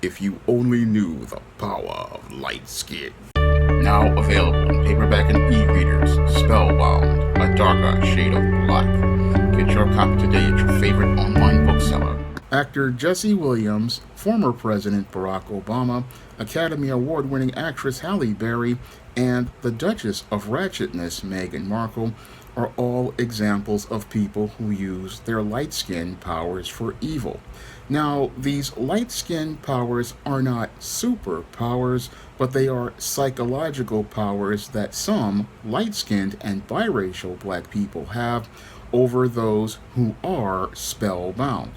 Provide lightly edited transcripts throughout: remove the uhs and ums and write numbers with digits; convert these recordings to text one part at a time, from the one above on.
If you only knew the power of Lightskin. Now available in paperback and e-readers, Spellbound, A Darker Shade of Black. Get your copy today at your favorite online bookseller. Actor Jesse Williams, former President Barack Obama, Academy Award-winning actress Halle Berry, and the Duchess of Ratchetness Meghan Markle are all examples of people who use their light skin powers for evil. Now, these light skin powers are not superpowers, but they are psychological powers that some light-skinned and biracial black people have over those who are spellbound.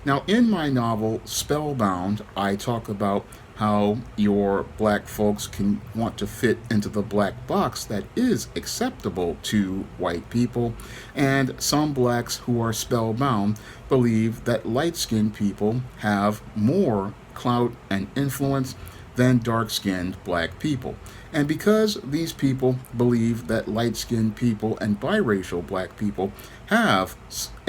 Now, in my novel Spellbound, I talk about how your black folks can want to fit into the black box that is acceptable to white people, and some blacks who are spellbound believe that light-skinned people have more clout and influence than dark-skinned black people. And because these people believe that light-skinned people and biracial black people have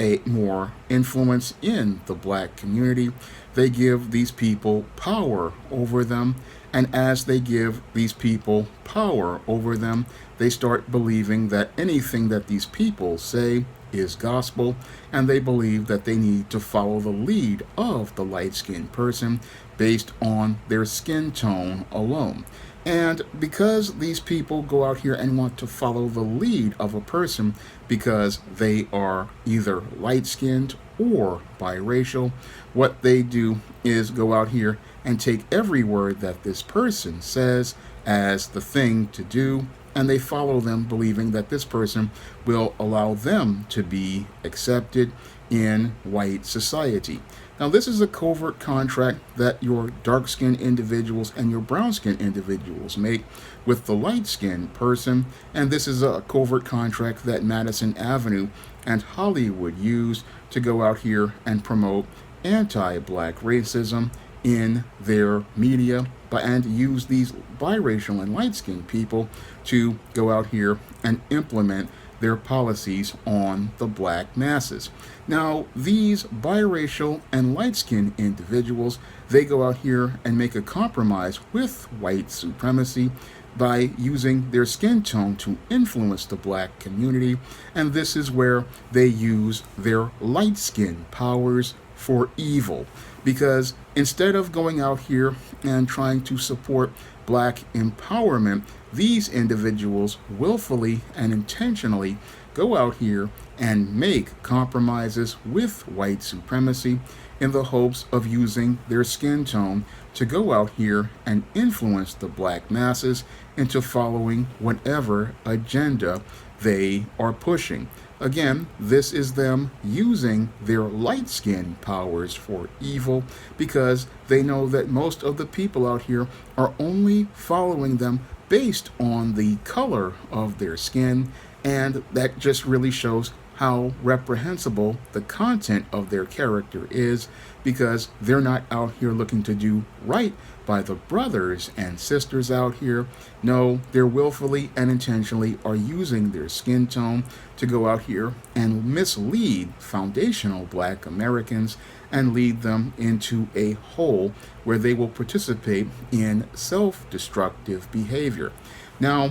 a more influence in the black community, they give these people power over them. And as they give these people power over them, they start believing that anything that these people say is gospel, and they believe that they need to follow the lead of the light-skinned person based on their skin tone alone. And because these people go out here and want to follow the lead of a person because they are either light-skinned or biracial, what they do is go out here and take every word that this person says as the thing to do, and they follow them believing that this person will allow them to be accepted in white society. Now, this is a covert contract that your dark-skinned individuals and your brown-skinned individuals make with the light-skinned person, and this is a covert contract that Madison Avenue and Hollywood use to go out here and promote anti-black racism in their media, and use these biracial and light-skinned people to go out here and implement their policies on the black masses. Now, these biracial and light-skinned individuals, they go out here and make a compromise with white supremacy by using their skin tone to influence the black community, and this is where they use their light-skin powers for evil. Because instead of going out here and trying to support black empowerment, these individuals willfully and intentionally go out here and make compromises with white supremacy in the hopes of using their skin tone to go out here and influence the black masses into following whatever agenda they are pushing. Again, this is them using their light skin powers for evil because they know that most of the people out here are only following them based on the color of their skin, and that just really shows how reprehensible the content of their character is, because they're not out here looking to do right by the brothers and sisters out here. No, they're willfully and intentionally are using their skin tone to go out here and mislead foundational black Americans and lead them into a hole where they will participate in self-destructive behavior. Now,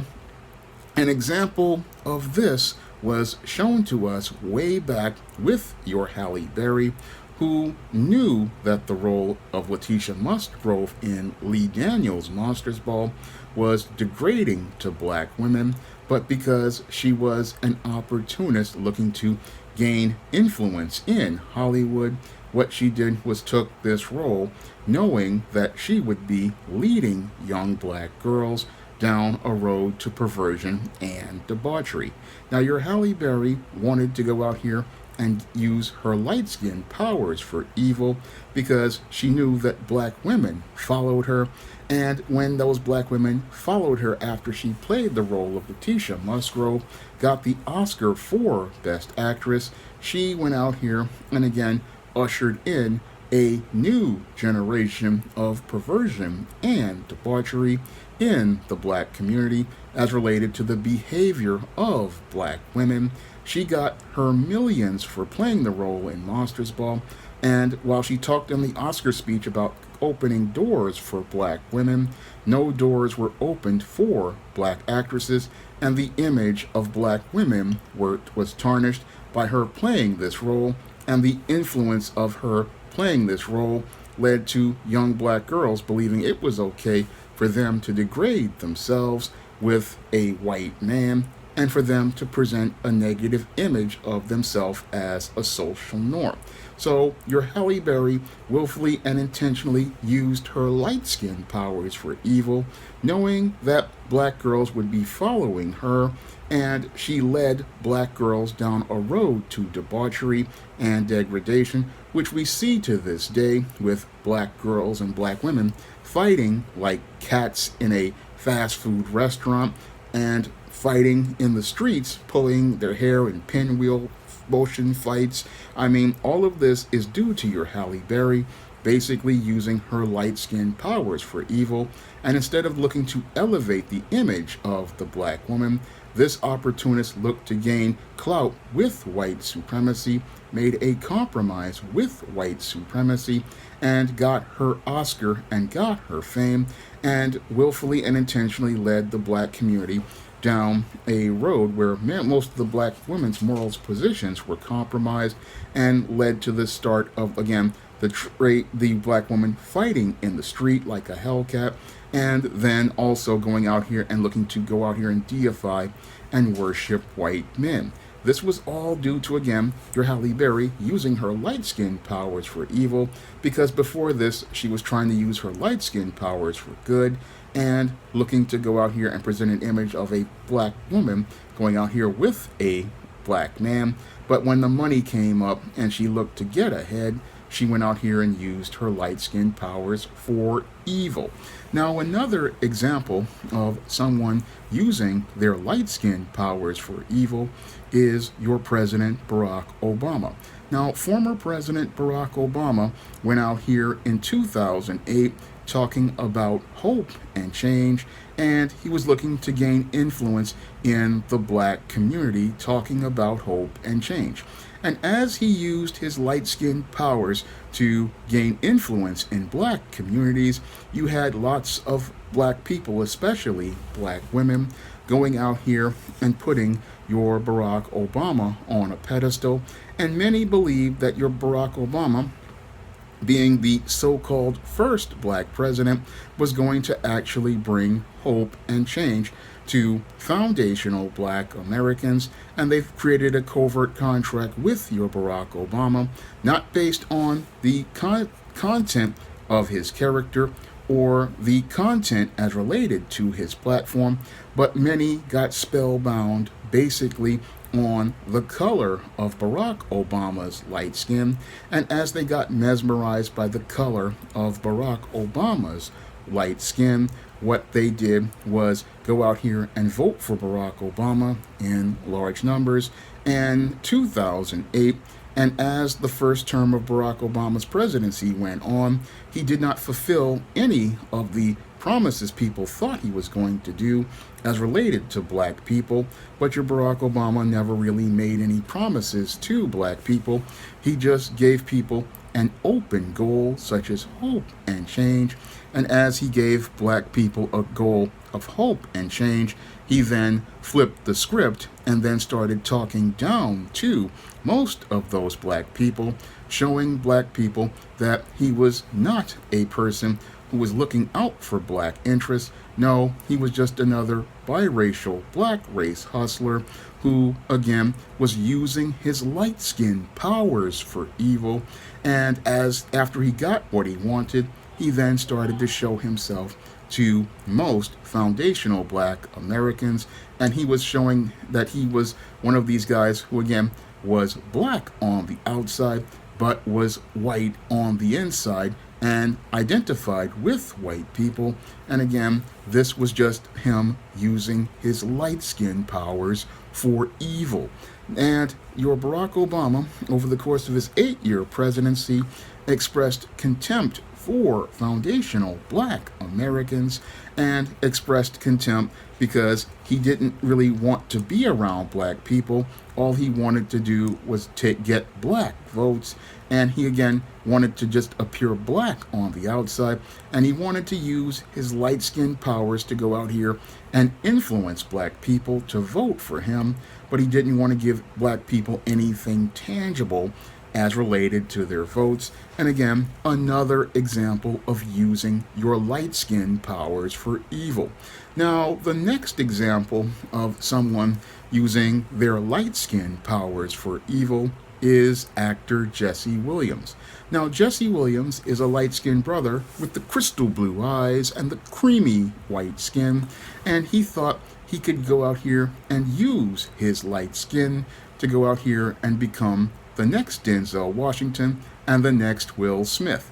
an example of this was shown to us way back with your Halle Berry, who knew that the role of Letitia Musgrove in Lee Daniels' Monsters Ball was degrading to black women, but because she was an opportunist looking to gain influence in Hollywood, what she did was took this role knowing that she would be leading young black girls down a road to perversion and debauchery. Now, your Halle Berry wanted to go out here and use her light skin powers for evil because she knew that black women followed her, and when those black women followed her after she played the role of Letitia Musgrove, got the Oscar for Best Actress, she went out here and again ushered in a new generation of perversion and debauchery in the black community as related to the behavior of black women. She got her millions for playing the role in Monsters Ball, And while she talked in the Oscar speech about opening doors for black women, no doors were opened for black actresses, and the image of black women was tarnished by her playing this role, and the influence of her playing this role led to young black girls believing it was okay for them to degrade themselves with a white man and for them to present a negative image of themselves as a social norm. So your Halle Berry willfully and intentionally used her light skin powers for evil, knowing that black girls would be following her, and she led black girls down a road to debauchery and degradation, which we see to this day with black girls and black women fighting like cats in a fast food restaurant and fighting in the streets, pulling their hair in pinwheel motion fights. I mean, all of this is due to your Halle Berry basically using her light skin powers for evil. And instead of looking to elevate the image of the black woman, this opportunist looked to gain clout with white supremacy, made a compromise with white supremacy, and got her Oscar and got her fame, and willfully and intentionally led the black community down a road where most of the black women's moral positions were compromised, and led to the start of, again, the black woman fighting in the street like a hellcat, and then also going out here and looking to go out here and deify and worship white men. This was all due to, again, your Halle Berry using her light skin powers for evil, because before this, she was trying to use her light skin powers for good, and looking to go out here and present an image of a black woman going out here with a black man. But when the money came up and she looked to get ahead, she went out here and used her light skin powers for evil. Now, another example of someone using their light skin powers for evil is your President Barack Obama. Now, former President Barack Obama went out here in 2008 talking about hope and change, and he was looking to gain influence in the black community, talking about hope and change. And as he used his light-skinned powers to gain influence in black communities, you had lots of black people, especially black women, going out here and putting your Barack Obama on a pedestal. And many believe that your Barack Obama, being the so-called first black president, was going to actually bring hope and change to foundational black Americans, and they've created a covert contract with your Barack Obama, not based on the content of his character or the content as related to his platform, but many got spellbound basically on the color of Barack Obama's light skin, and as they got mesmerized by the color of Barack Obama's light skin, what they did was go out here and vote for Barack Obama in large numbers in 2008. And as the first term of Barack Obama's presidency went on, he did not fulfill any of the promises people thought he was going to do as related to black people. But your Barack Obama never really made any promises to black people. He just gave people an open goal such as hope and change. And as he gave black people a goal of hope and change, he then flipped the script and then started talking down to most of those black people, showing black people that he was not a person who was looking out for black interests. No, he was just another biracial black race hustler who, again, was using his light-skinned powers for evil. And after he got what he wanted, he then started to show himself to most foundational black Americans, and he was showing that he was one of these guys who, again, was black on the outside but was white on the inside and identified with white people. And again, this was just him using his light-skinned powers for evil. And your Barack Obama, over the course of his 8-year presidency, expressed contempt for foundational black Americans and expressed contempt because he didn't really want to be around black people. All he wanted to do was get black votes, and he again wanted to just appear black on the outside, and he wanted to use his light-skinned powers to go out here and influence black people to vote for him, but he didn't want to give black people anything tangible as related to their votes. And again, another example of using your light-skinned powers for evil. Now, the next example of someone using their light-skinned powers for evil is actor Jesse Williams. Now, Jesse Williams is a light-skinned brother with the crystal blue eyes and the creamy white skin, and he thought he could go out here and use his light skin to go out here and become the next Denzel Washington and the next Will Smith.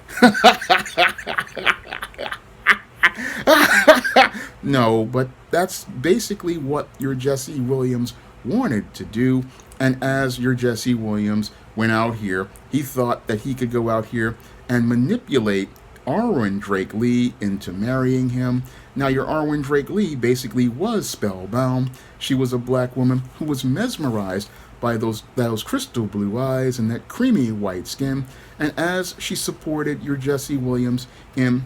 No, but that's basically what your Jesse Williams wanted to do. And as your Jesse Williams went out here, he thought that he could go out here and manipulate Arwen Drake Lee into marrying him. Now, your Arwen Drake Lee basically was spellbound. She was a black woman who was mesmerized by those crystal blue eyes and that creamy white skin. And as she supported your Jesse Williams in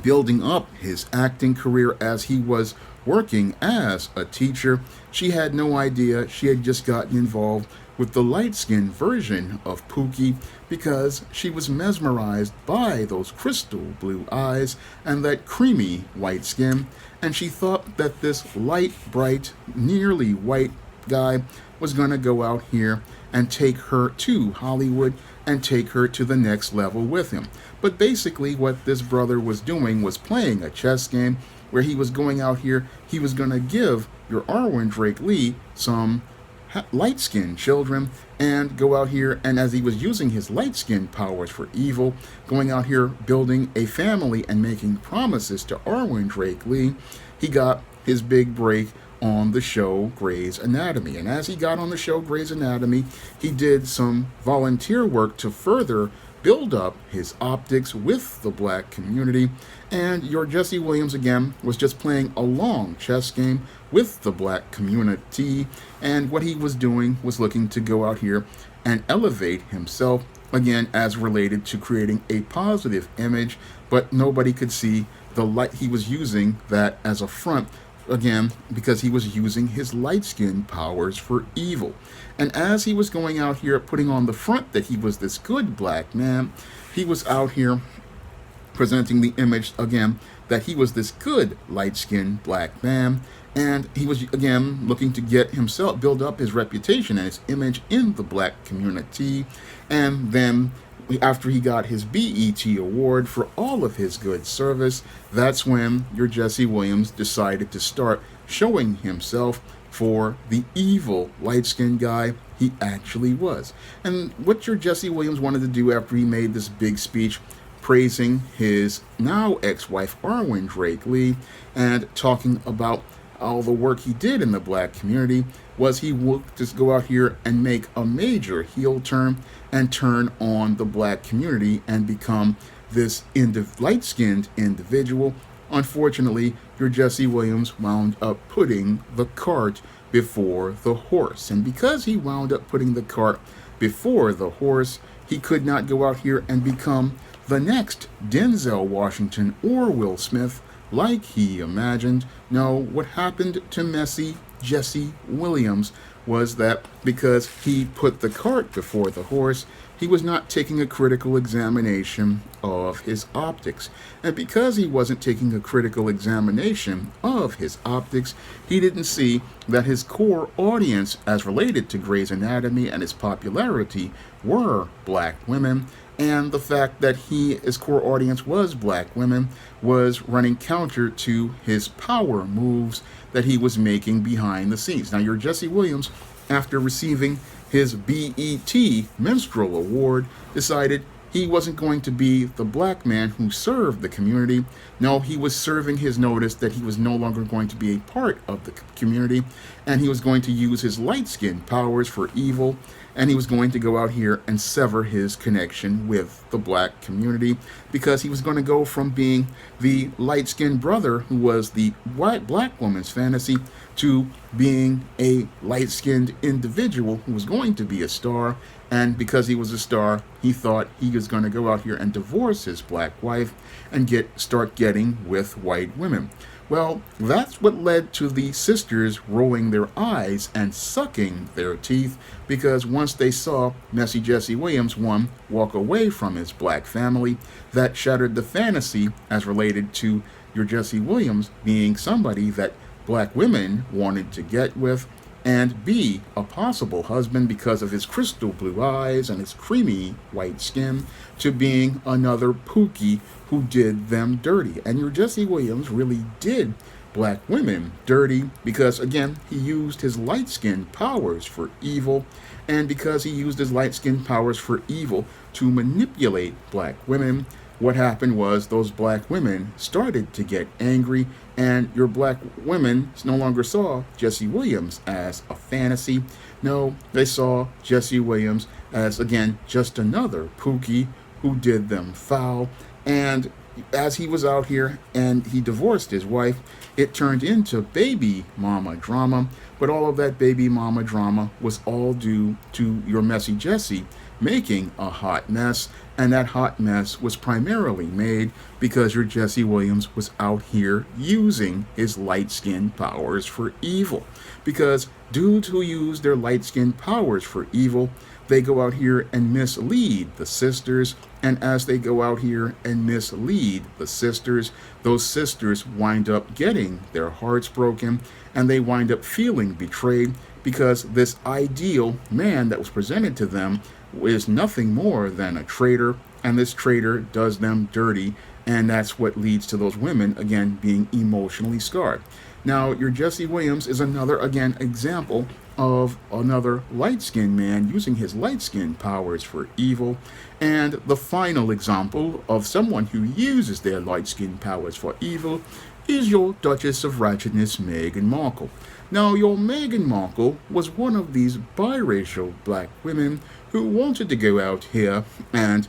building up his acting career as he was working as a teacher, she had no idea she had just gotten involved with the light-skinned version of Pookie because she was mesmerized by those crystal blue eyes and that creamy white skin, and she thought that this light, bright, nearly white guy was going to go out here and take her to Hollywood and take her to the next level with him. But basically what this brother was doing was playing a chess game where he was going out here, he was going to give your Arwen Drake Lee some light-skinned children and go out here, and as he was using his light-skinned powers for evil, going out here building a family and making promises to Arwen Drake Lee, he got his big break on the show Grey's Anatomy. And as he got on the show Grey's Anatomy, he did some volunteer work to further build up his optics with the black community. And your Jesse Williams, again, was just playing a long chess game with the black community. And what he was doing was looking to go out here and elevate himself, again, as related to creating a positive image, but nobody could see the light. He was using that as a front, again, because he was using his light-skinned powers for evil. And as he was going out here putting on the front that he was this good black man, he was out here presenting the image, again, that he was this good light-skinned black man. And he was, again, looking to get himself, build up his reputation and his image in the black community. And then after he got his BET award for all of his good service, that's when your Jesse Williams decided to start showing himself for the evil light-skinned guy he actually was. And what your Jesse Williams wanted to do after he made this big speech praising his now ex-wife Arwen Drake Lee and talking about all the work he did in the black community was he would just go out here and make a major heel turn and turn on the black community and become this light-skinned individual. Unfortunately, your Jesse Williams wound up putting the cart before the horse. And because he wound up putting the cart before the horse, he could not go out here and become the next Denzel Washington or Will Smith like he imagined. No, what happened to messy Jesse Williams was that because he put the cart before the horse, he was not taking a critical examination of his optics. And because he wasn't taking a critical examination of his optics, he didn't see that his core audience, as related to Grey's Anatomy and its popularity, were black women. And the fact that his core audience was black women was running counter to his power moves that he was making behind the scenes. Now, your Jesse Williams, after receiving his BET Minstrel Award, decided he wasn't going to be the black man who served the community. No, he was serving his notice that he was no longer going to be a part of the community, and he was going to use his light-skinned powers for evil. and he was going to go out here and sever his connection with the black community, because he was going to go from being the light-skinned brother who was the white black woman's fantasy to being a light-skinned individual who was going to be a star. And because he was a star, he thought he was going to go out here and divorce his black wife and start getting with white women. Well, that's what led to the sisters rolling their eyes and sucking their teeth, because once they saw Messy Jesse Williams, one, walk away from his black family, that shattered the fantasy as related to your Jesse Williams being somebody that black women wanted to get with, and be a possible husband because of his crystal blue eyes and his creamy white skin, to being another Pookie who did them dirty. And your Jesse Williams really did black women dirty because, again, he used his light-skin powers for evil, and because he used his light-skin powers for evil to manipulate black women, what happened was those black women started to get angry, and your black women no longer saw Jesse Williams as a fantasy. No, they saw Jesse Williams as, again, just another Pookie who did them foul. And as he was out here and he divorced his wife, it turned into baby mama drama. But all of that baby mama drama was all due to your Messy Jesse making a hot mess. And that hot mess was primarily made because your Jesse Williams was out here using his light-skinned powers for evil. Because dudes who use their light-skinned powers for evil, they go out here and mislead the sisters. And as they go out here and mislead the sisters, those sisters wind up getting their hearts broken, and they wind up feeling betrayed, because this ideal man that was presented to them is nothing more than a traitor, and this traitor does them dirty, and that's what leads to those women, again, being emotionally scarred. Now, your Jesse Williams is another, again, example of another light-skinned man using his light-skinned powers for evil, and the final example of someone who uses their light-skinned powers for evil is your Duchess of Ratchetness, Meghan Markle. Now, your Meghan Markle was one of these biracial black women who wanted to go out here and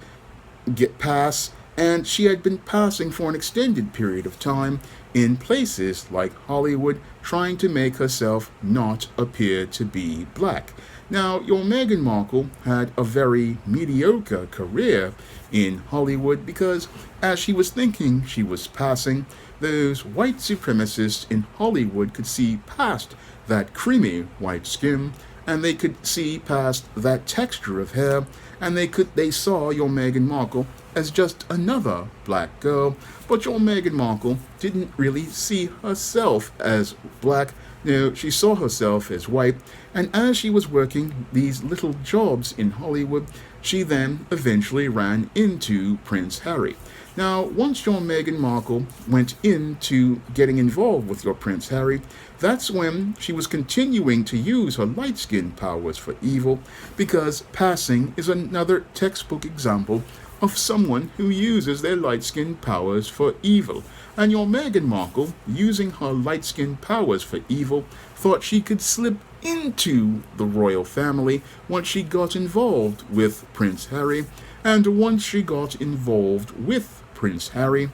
get pass, and she had been passing for an extended period of time in places like Hollywood, trying to make herself not appear to be black. Now, your Meghan Markle had a very mediocre career in Hollywood because as she was thinking she was passing, those white supremacists in Hollywood could see past that creamy white skin, and they could see past that texture of hair, and they saw your Meghan Markle as just another black girl. But your Meghan Markle didn't really see herself as black. No, she saw herself as white, and as she was working these little jobs in Hollywood, she then eventually ran into Prince Harry. Now, once your Meghan Markle went into getting involved with your Prince Harry, that's when she was continuing to use her light-skinned powers for evil, because passing is another textbook example of someone who uses their light-skinned powers for evil. And your Meghan Markle, using her light-skinned powers for evil, thought she could slip into the royal family once she got involved with Prince Harry. And once she got involved with Prince Harry,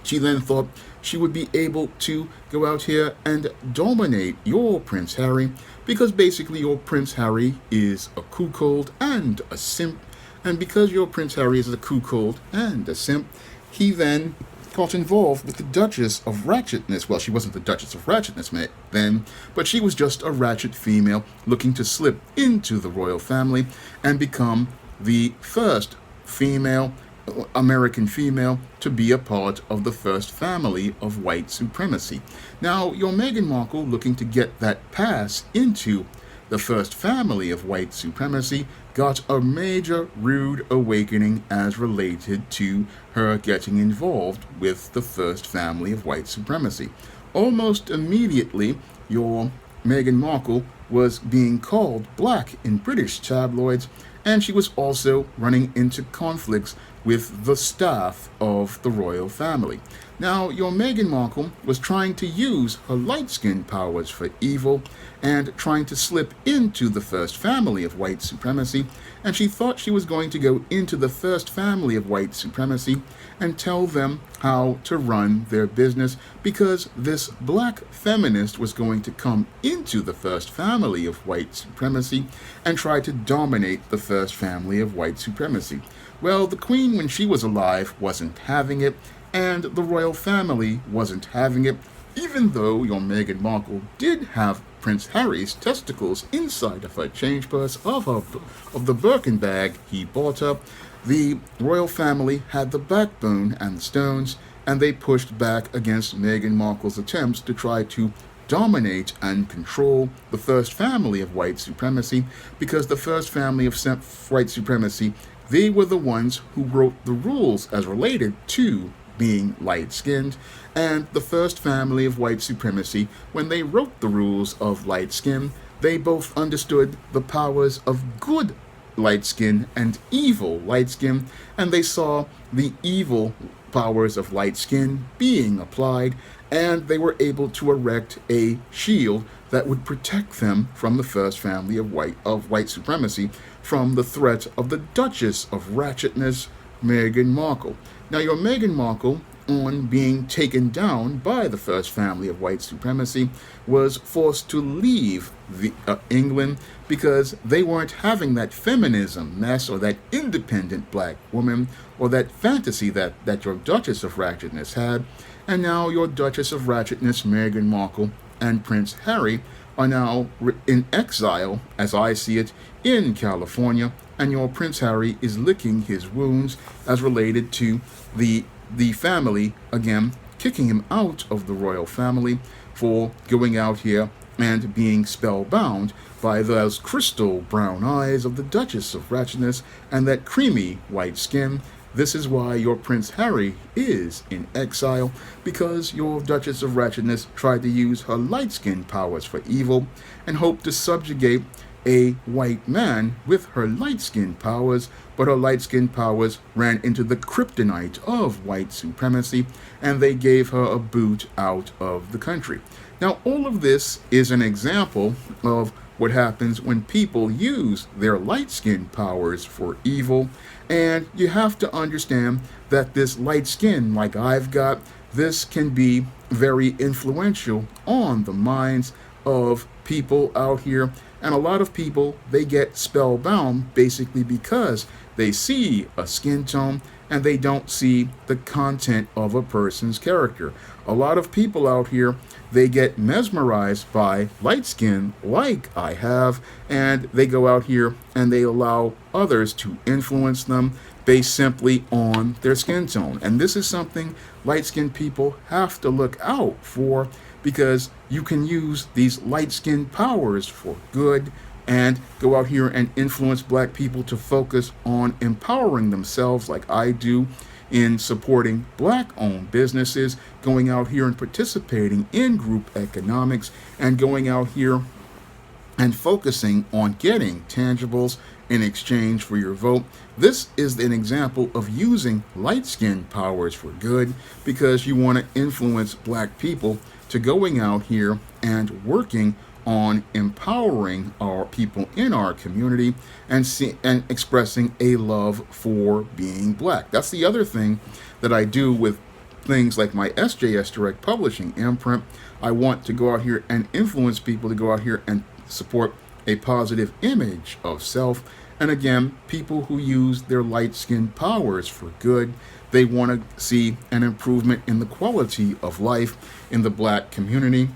she then thought she would be able to go out here and dominate your Prince Harry, because basically your Prince Harry is a cuckold and a simp. And because your Prince Harry is a cuckold and a simp, he then got involved with the Duchess of Ratchetness. Well, she wasn't the Duchess of Ratchetness then, but she was just a ratchet female looking to slip into the royal family and become the first female, American female, to be a part of the first family of white supremacy. Now, your Meghan Markle, looking to get that pass into the first family of white supremacy, got a major rude awakening as related to her getting involved with the first family of white supremacy. Almost immediately, your Meghan Markle was being called black in British tabloids, and she was also running into conflicts with the staff of the royal family. Now, your Meghan Markle was trying to use her light-skin powers for evil and trying to slip into the first family of white supremacy, and she thought she was going to go into the first family of white supremacy and tell them how to run their business, because this black feminist was going to come into the first family of white supremacy and try to dominate the first family of white supremacy. Well, the Queen, when she was alive, wasn't having it, and the royal family wasn't having it, even though your Meghan Markle did have Prince Harry's testicles inside of her change purse of the Birkin bag he bought her. The royal family had the backbone and the stones, and they pushed back against Meghan Markle's attempts to try to dominate and control the first family of white supremacy, because the first family of white supremacy, they were the ones who wrote the rules as related to being light-skinned, and the first family of white supremacy, when they wrote the rules of light skin, they both understood the powers of good light skin and evil light skin, and they saw the evil powers of light skin being applied, and they were able to erect a shield that would protect them from the first family of white supremacy, from the threat of the Duchess of Ratchetness, Meghan Markle. Now, your Meghan Markle, on being taken down by the first family of white supremacy, was forced to leave England, because they weren't having that feminism mess, or that independent black woman, or that fantasy that your Duchess of Ratchetness had. And now your Duchess of Ratchetness, Meghan Markle, and Prince Harry are now in exile, as I see it, in California, and your Prince Harry is licking his wounds as related to the family, again, kicking him out of the royal family for going out here and being spellbound by those crystal brown eyes of the Duchess of Ratchetness and that creamy white skin. This is why your Prince Harry is in exile, because your Duchess of Ratchetness tried to use her light-skin powers for evil and hoped to subjugate a white man with her light-skin powers, but her light-skin powers ran into the kryptonite of white supremacy, and they gave her a boot out of the country. Now, all of this is an example of what happens when people use their light-skin powers for evil, and you have to understand that this light skin, like I've got, this can be very influential on the minds of people out here. And a lot of people, they get spellbound basically because they see a skin tone and they don't see the content of a person's character. A lot of people out here, they get mesmerized by light skin like I have, and they go out here and they allow others to influence them based simply on their skin tone. And this is something light-skinned people have to look out for, because you can use these light-skinned powers for good and go out here and influence black people to focus on empowering themselves, like I do in supporting black-owned businesses, going out here and participating in group economics, and going out here and focusing on getting tangibles in exchange for your vote. This is an example of using light-skinned powers for good, because you want to influence black people to going out here and working on empowering our people in our community and expressing a love for being black. That's the other thing that I do with things like my SJS Direct Publishing imprint. I want to go out here and influence people to go out here and support a positive image of self. And again, people who use their light-skinned powers for good, they want to see an improvement in the quality of life in the black community,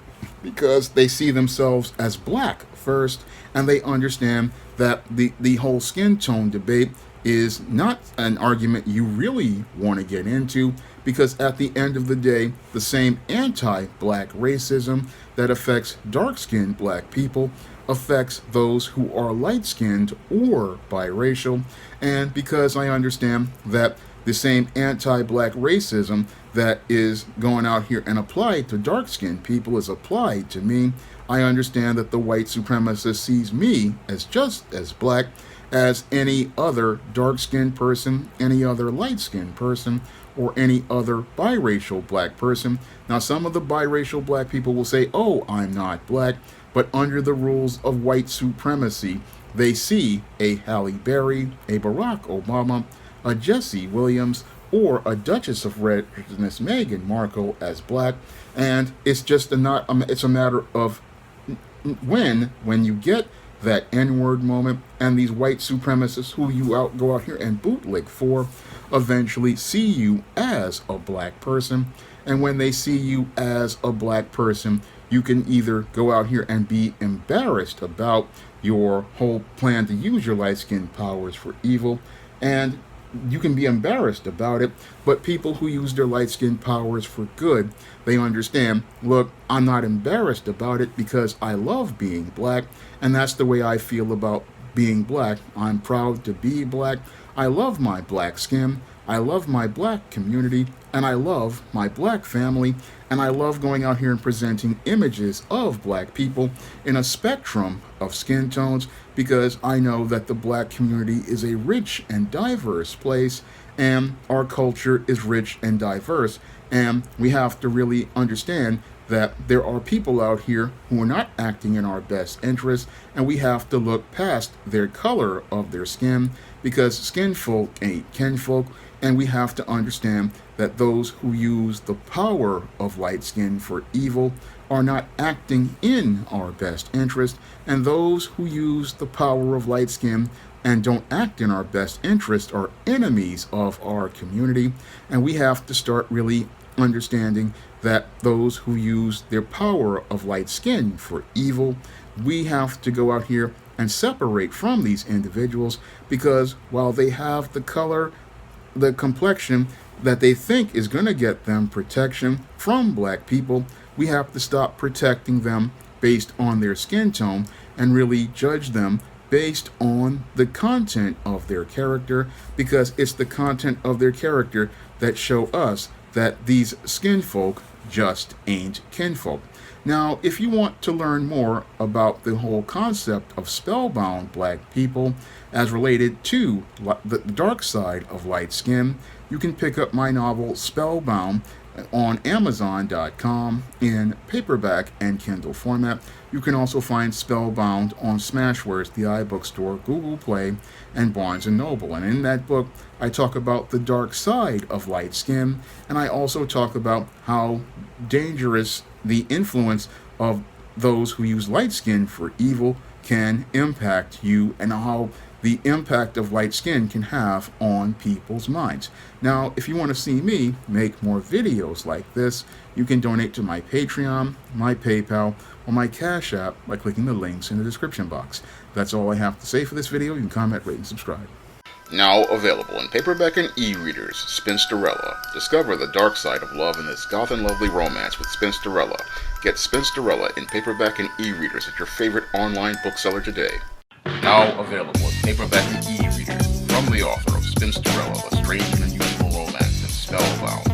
because they see themselves as black first, and they understand that the whole skin tone debate is not an argument you really want to get into, because at the end of the day, the same anti-black racism that affects dark-skinned black people affects those who are light-skinned or biracial. And because I understand that the same anti-black racism that is going out here and applied to dark-skinned people is applied to me, I understand that the white supremacist sees me as just as black, as any other dark-skinned person, any other light-skinned person, or any other biracial black person. Now, some of the biracial black people will say, oh, I'm not black, but under the rules of white supremacy, they see a Halle Berry, a Barack Obama, a Jesse Williams, or a Duchess of Redness, Meghan Markle, as black, and it's just it's a matter of when you get that N-word moment, and these white supremacists who you go out here and bootleg for eventually see you as a black person. And when they see you as a black person, you can either go out here and be embarrassed about your whole plan to use your light-skin powers for evil, and you can be embarrassed about it, but people who use their light-skin powers for good, they understand, look, I'm not embarrassed about it because I love being black, and that's the way I feel about being black. I'm proud to be black. I love my black skin. I love my black community, and I love my black family, and I love going out here and presenting images of black people in a spectrum of skin tones, because I know that the black community is a rich and diverse place, and our culture is rich and diverse, and we have to really understand that there are people out here who are not acting in our best interest, and we have to look past their color of their skin, because skin folk ain't kinfolk, and we have to understand that those who use the power of light skin for evil are not acting in our best interest, and those who use the power of light skin and don't act in our best interest are enemies of our community. And we have to start really understanding that those who use their power of light skin for evil, we have to go out here and separate from these individuals, because while they have the color, the complexion that they think is going to get them protection from black people, we have to stop protecting them based on their skin tone and really judge them based on the content of their character, because it's the content of their character that show us that these skin folk just ain't kinfolk. Now, if you want to learn more about the whole concept of spellbound black people as related to the dark side of light skin, you can pick up my novel Spellbound on Amazon.com in paperback and Kindle format. You can also find Spellbound on Smashwords, the iBookstore, Google Play, and Barnes & Noble. And in that book, I talk about the dark side of light skin, and I also talk about how dangerous the influence of those who use light skin for evil can impact you, and how the impact of light skin can have on people's minds. Now, if you want to see me make more videos like this, you can donate to my Patreon, my PayPal, or my Cash App by clicking the links in the description box. That's all I have to say for this video. You can comment, rate, and subscribe. Now available in paperback and e-readers, Spinsterella. Discover the dark side of love in this goth and lovely romance with Spinsterella. Get Spinsterella in paperback and e-readers at your favorite online bookseller today. Now available in paperback and e-readers from the author of Spinsterella, a strange and unusual romance, and Spellbound.